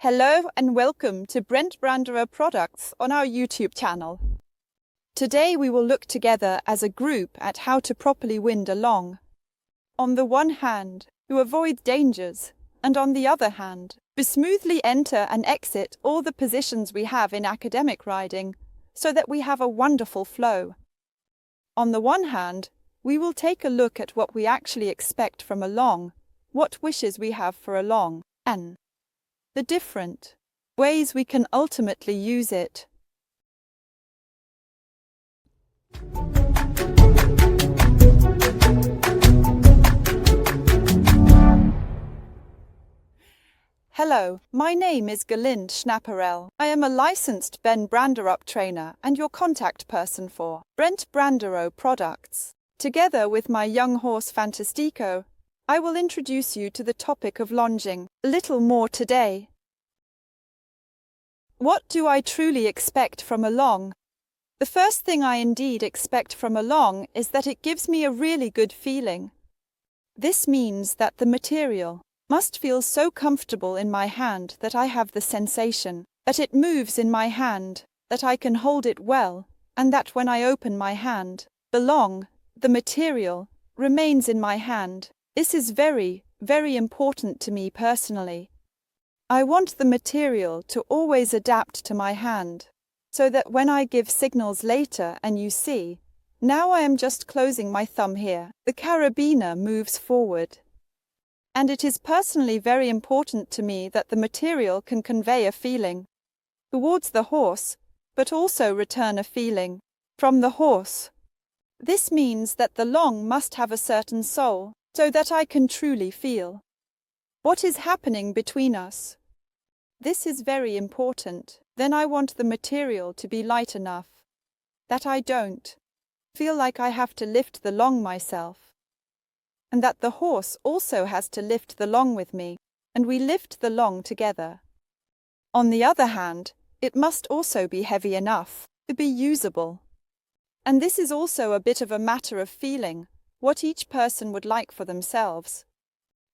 Hello and welcome to Bent Branderup products on our YouTube channel. Today we will look together as a group at how to properly wind a longe. On the one hand, to avoid dangers, and on the other hand, to smoothly enter and exit all the positions we have in academic riding, so that we have a wonderful flow. On the one hand, we will take a look at what we actually expect from a longe, what wishes we have for a longe, and the different ways we can ultimately use it. Hello, my name is Gerlinde Schnapperelle. I am a licensed Bent Branderup trainer and your contact person for Bent Branderup products. Together with my young horse Fantastico, I will introduce you to the topic of longing a little more today. What do I truly expect from a longe? The first thing I indeed expect from a longe is that it gives me a really good feeling. This means that the material must feel so comfortable in my hand that I have the sensation that it moves in my hand, that I can hold it well, and that when I open my hand, the longe, the material, remains in my hand. This is very, very important to me personally. I want the material to always adapt to my hand, so that when I give signals later and you see, now I am just closing my thumb here, the carabiner moves forward. And it is personally very important to me that the material can convey a feeling towards the horse, but also return a feeling from the horse. This means that the longe must have a certain soul, so that I can truly feel what is happening between us. This is very important. Then I want the material to be light enough that I don't feel like I have to lift the longe myself, and that the horse also has to lift the longe with me, and we lift the longe together. On the other hand, it must also be heavy enough to be usable. And this is also a bit of a matter of feeling, what each person would like for themselves.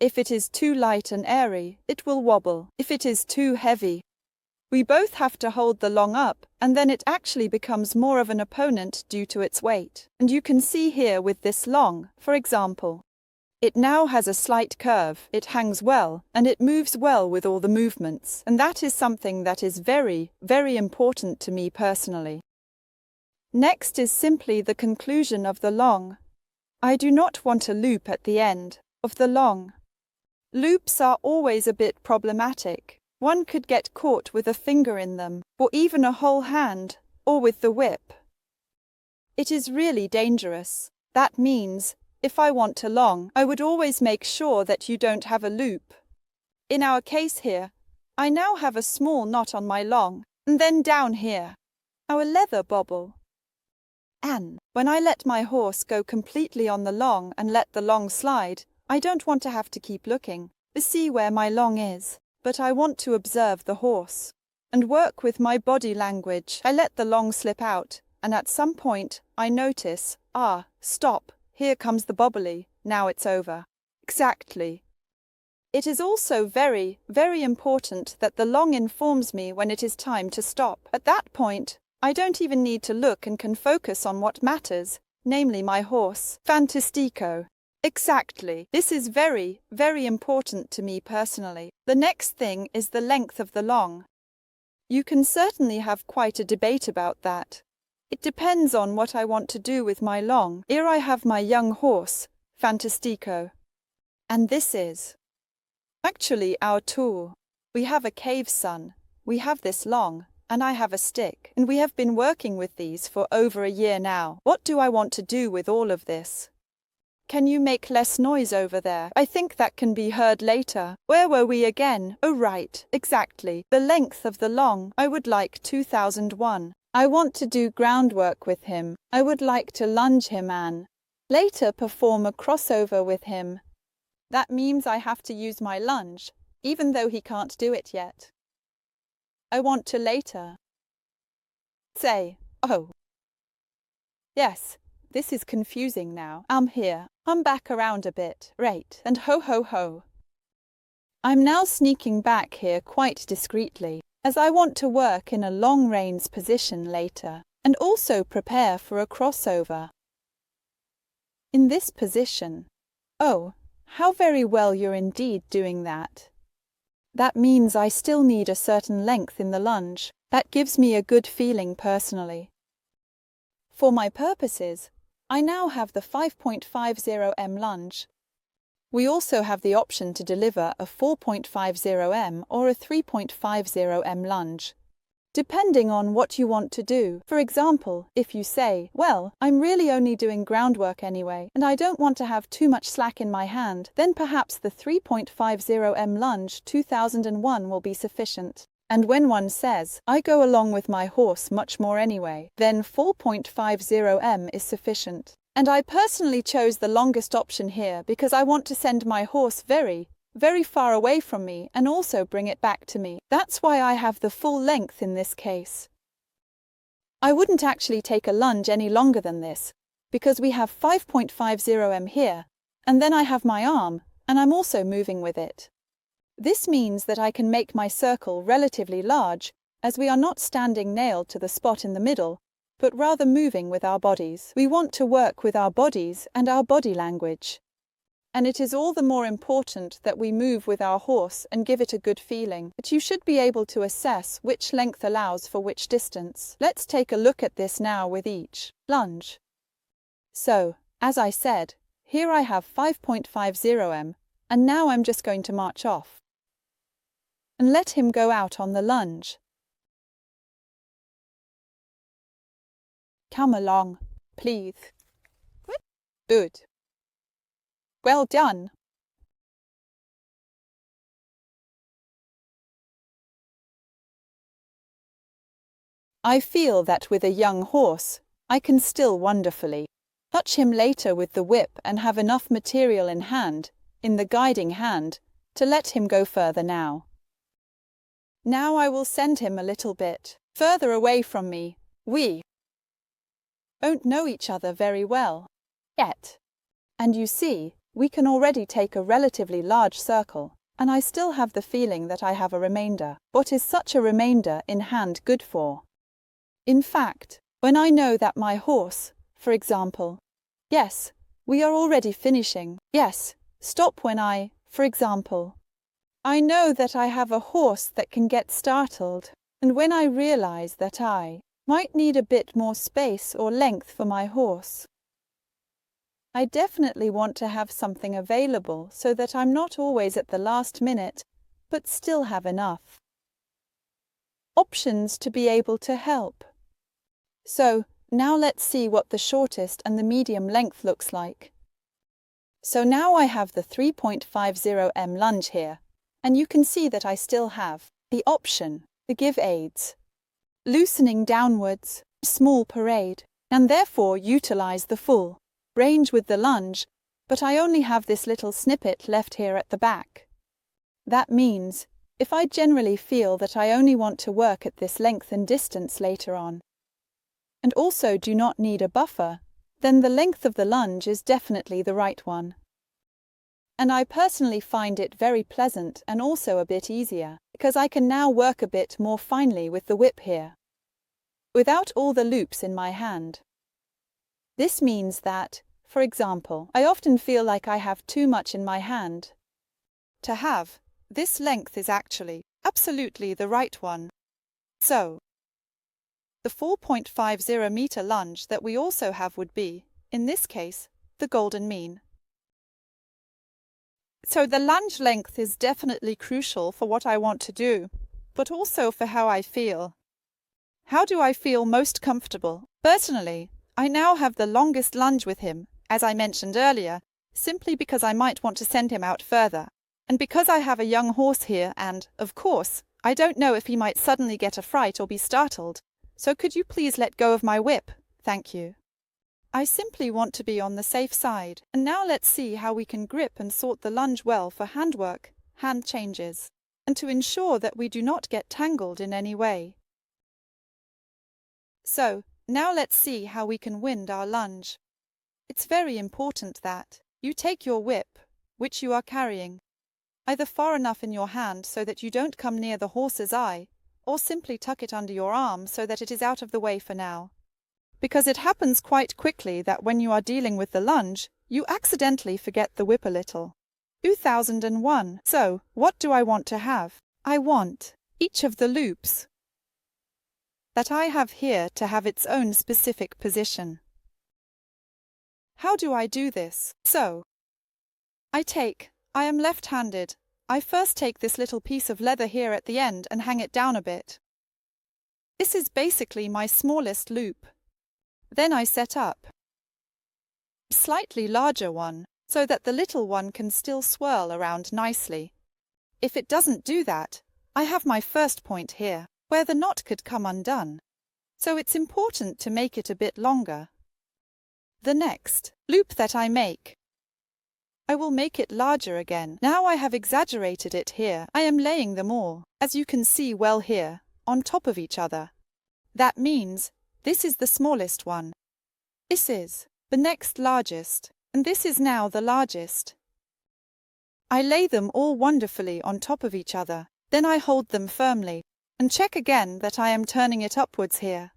If it is too light and airy, it will wobble. If it is too heavy, we both have to hold the longe up, and then it actually becomes more of an opponent due to its weight. And you can see here with this longe, for example, it now has a slight curve, it hangs well, and it moves well with all the movements. And that is something that is very, very important to me personally. Next is simply the conclusion of the longe. I do not want a loop at the end of the longe. Loops are always a bit problematic. One could get caught with a finger in them, or even a whole hand, or with the whip. It is really dangerous. That means, if I want to longe, I would always make sure that you don't have a loop. In our case here, I now have a small knot on my longe, and then down here, our leather bobble. And when I let my horse go completely on the longe and let the longe slide, I don't want to have to keep looking to see where my longe is, but I want to observe the horse and work with my body language. I let the longe slip out, and at some point I notice, stop, here comes the bobbly, now it's over. Exactly. It is also very, very important that the longe informs me when it is time to stop. At that point, I don't even need to look and can focus on what matters, namely my horse, Fantastico. Exactly. This is very, very important to me personally. The next thing is the length of the longe. You can certainly have quite a debate about that. It depends on what I want to do with my longe. Here I have my young horse, Fantastico. And this is actually our tool. We have a cave sun. We have this longe. And I have a stick, and we have been working with these for over a year now. What do I want to do with all of this? Can you make less noise over there? I think that can be heard later. Where were we again? Oh right, exactly. The length of the longe. I would like 2001. I want to do groundwork with him. I would like to lunge him and later perform a crossover with him. That means I have to use my lunge, even though he can't do it yet. I want to later say, oh, yes, this is confusing now. I'm here. I'm back around a bit. Right. And ho ho ho. I'm now sneaking back here quite discreetly, as I want to work in a long reins position later, and also prepare for a crossover. In this position. Oh, how very well you're indeed doing that. That means I still need a certain length in the lunge. That gives me a good feeling personally. For my purposes, I now have the 5.50 m lunge. We also have the option to deliver a 4.50 m or a 3.50 m lunge, depending on what you want to do. For example, if you say, well, I'm really only doing groundwork anyway, and I don't want to have too much slack in my hand, then perhaps the 3.50 m lunge 2001 will be sufficient. And when one says, I go along with my horse much more anyway, then 4.50 m is sufficient. And I personally chose the longest option here because I want to send my horse very far away from me and also bring it back to me. That's why I have the full length in this case. I wouldn't actually take a lunge any longer than this, because we have 5.50 m here, and then I have my arm, and I'm also moving with it. This means that I can make my circle relatively large, as we are not standing nailed to the spot in the middle, but rather moving with our bodies. We want to work with our bodies and our body language. And it is all the more important that we move with our horse and give it a good feeling. But you should be able to assess which length allows for which distance. Let's take a look at this now with each lunge. So, as I said, here I have 5.50 m, and now I'm just going to march off and let him go out on the lunge. Come along, please. Good. Well done. I feel that with a young horse, I can still wonderfully touch him later with the whip and have enough material in hand, in the guiding hand, to let him go further now. Now I will send him a little bit further away from me. We don't know each other very well yet. And you see, we can already take a relatively large circle, and I still have the feeling that I have a remainder. What is such a remainder in hand good for? In fact, when I know that my horse, for example, yes, we are already finishing, yes, stop when I, for example, I know that I have a horse that can get startled, and when I realize that I might need a bit more space or length for my horse, I definitely want to have something available so that I'm not always at the last minute, but still have enough options to be able to help. So, now let's see what the shortest and the medium length looks like. So now I have the 3.50 m lunge here, and you can see that I still have the option to give aids, loosening downwards, small parade, and therefore utilize the full range with the lunge, but I only have this little snippet left here at the back. That means, if I generally feel that I only want to work at this length and distance later on, and also do not need a buffer, then the length of the lunge is definitely the right one. And I personally find it very pleasant and also a bit easier, because I can now work a bit more finely with the whip here, without all the loops in my hand. This means that, for example, I often feel like I have too much in my hand. To have this length is actually absolutely the right one. So, the 4.50 meter lunge that we also have would be, in this case, the golden mean. So the lunge length is definitely crucial for what I want to do, but also for how I feel. How do I feel most comfortable? Personally, I now have the longest lunge with him, as I mentioned earlier, simply because I might want to send him out further, and because I have a young horse here and, of course, I don't know if he might suddenly get a fright or be startled, so could you please let go of my whip? Thank you. I simply want to be on the safe side, and now let's see how we can grip and sort the lunge well for handwork, hand changes, and to ensure that we do not get tangled in any way. So, now let's see how we can wind our lunge. It's very important that you take your whip, which you are carrying, either far enough in your hand so that you don't come near the horse's eye, or simply tuck it under your arm so that it is out of the way for now. Because it happens quite quickly that when you are dealing with the lunge, you accidentally forget the whip a little. 2001. So, what do I want to have? I want each of the loops that I have here to have its own specific position. How do I do this? So, I am left-handed. I first take this little piece of leather here at the end and hang it down a bit. This is basically my smallest loop. Then I set up a slightly larger one so that the little one can still swirl around nicely. If it doesn't do that, I have my first point here, where the knot could come undone. So it's important to make it a bit longer. The next loop that I make, I will make it larger again. Now I have exaggerated it here. I am laying them all, as you can see well here, on top of each other. That means this is the smallest one. This is the next largest, and this is now the largest. I lay them all wonderfully on top of each other, then I hold them firmly, and check again that I am turning it upwards here.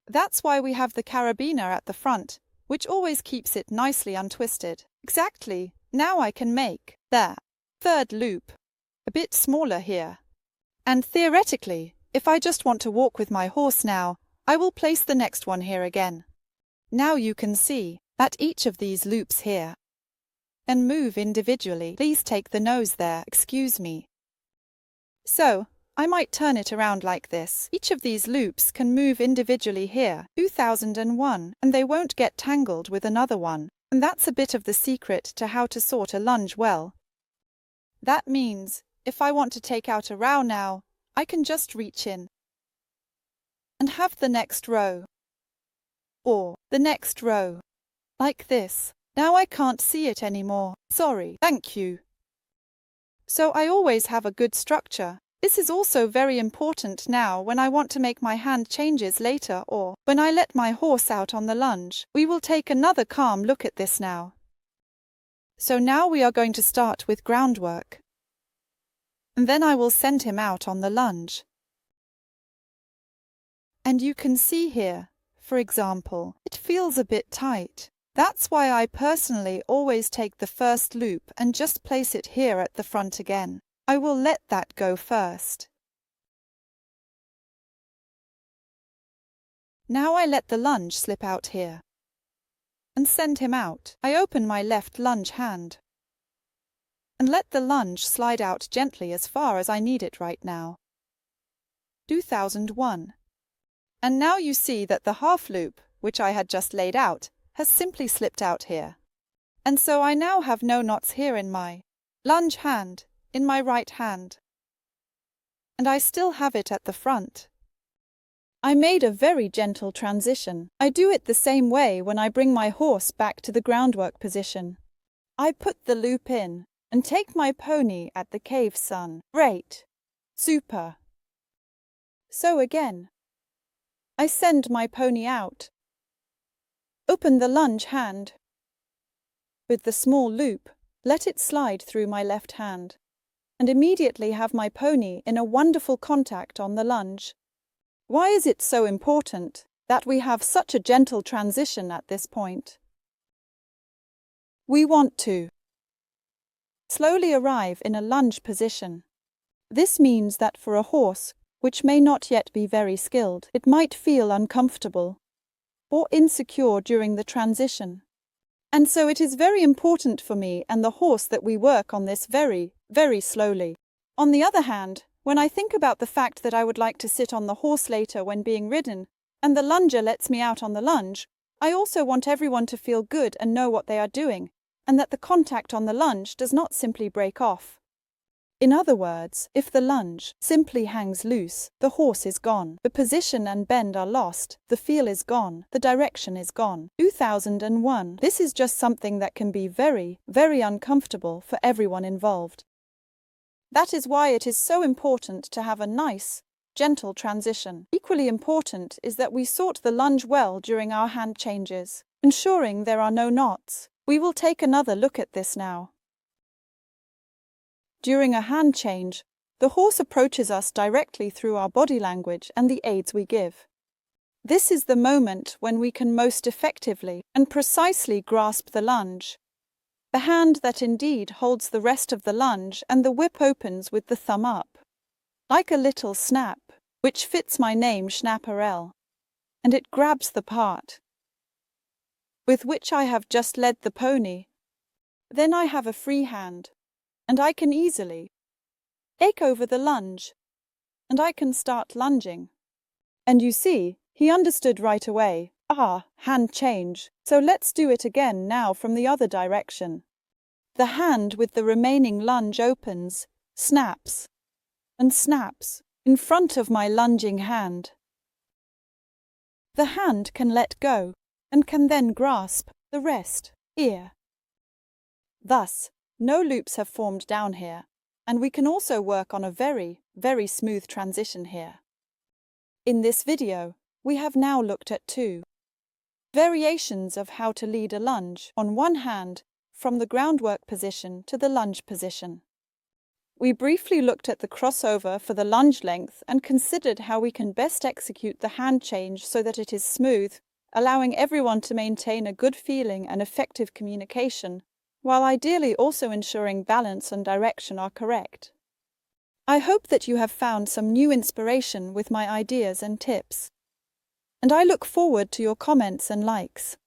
That's why we have the carabiner at the front, which always keeps it nicely untwisted. Exactly, now I can make the third loop a bit smaller here. And theoretically, if I just want to walk with my horse now, I will place the next one here again. Now you can see that each of these loops here can move individually. Please take the nose there, excuse me. So, I might turn it around like this. Each of these loops can move individually here, 2001, and they won't get tangled with another one. And that's a bit of the secret to how to sort a lunge well. That means, if I want to take out a row now, I can just reach in and have the next row, or the next row, like this. Now I can't see it anymore. Sorry. Thank you. So I always have a good structure. This is also very important now when I want to make my hand changes later or when I let my horse out on the lunge. We will take another calm look at this now. So now we are going to start with groundwork. And then I will send him out on the lunge. And you can see here, for example, it feels a bit tight. That's why I personally always take the first loop and just place it here at the front again. I will let that go first. Now I let the lunge slip out here and send him out. I open my left lunge hand and let the lunge slide out gently as far as I need it right now. 2001. And now you see that the half loop, which I had just laid out, has simply slipped out here. And so I now have no knots here in my lunge hand, in my right hand. And I still have it at the front. I made a very gentle transition. I do it the same way when I bring my horse back to the groundwork position. I put the loop in and take my pony at the cave sun. Great. Super. So again, I send my pony out. Open the lunge hand. With the small loop, let it slide through my left hand, and immediately have my pony in a wonderful contact on the lunge. Why is it so important that we have such a gentle transition at this point? We want to slowly arrive in a lunge position. This means that for a horse, which may not yet be very skilled, it might feel uncomfortable or insecure during the transition. And so it is very important for me and the horse that we work on this very, very slowly. On the other hand, when I think about the fact that I would like to sit on the horse later when being ridden, and the lunger lets me out on the lunge, I also want everyone to feel good and know what they are doing, and that the contact on the lunge does not simply break off. In other words, if the lunge simply hangs loose, the horse is gone. The position and bend are lost, the feel is gone, the direction is gone. 2001. This is just something that can be very, very uncomfortable for everyone involved. That is why it is so important to have a nice, gentle transition. Equally important is that we sort the lunge well during our hand changes, ensuring there are no knots. We will take another look at this now. During a hand change, the horse approaches us directly through our body language and the aids we give. This is the moment when we can most effectively and precisely grasp the lunge, the hand that indeed holds the rest of the lunge, and the whip opens with the thumb up, like a little snap, which fits my name Schnapperelle, and it grabs the part with which I have just led the pony. Then I have a free hand, and I can easily take over the lunge, and I can start lunging. And you see, he understood right away. Hand change. So let's do it again now from the other direction. The hand with the remaining lunge opens, snaps, and snaps in front of my lunging hand. The hand can let go and can then grasp the rest here. Thus, no loops have formed down here, and we can also work on a very, very smooth transition here. In this video, we have now looked at two variations of how to lead a lunge on one hand from the groundwork position to the lunge position. We briefly looked at the crossover for the lunge length and considered how we can best execute the hand change so that it is smooth, allowing everyone to maintain a good feeling and effective communication, while ideally also ensuring balance and direction are correct. I hope that you have found some new inspiration with my ideas and tips, and I look forward to your comments and likes.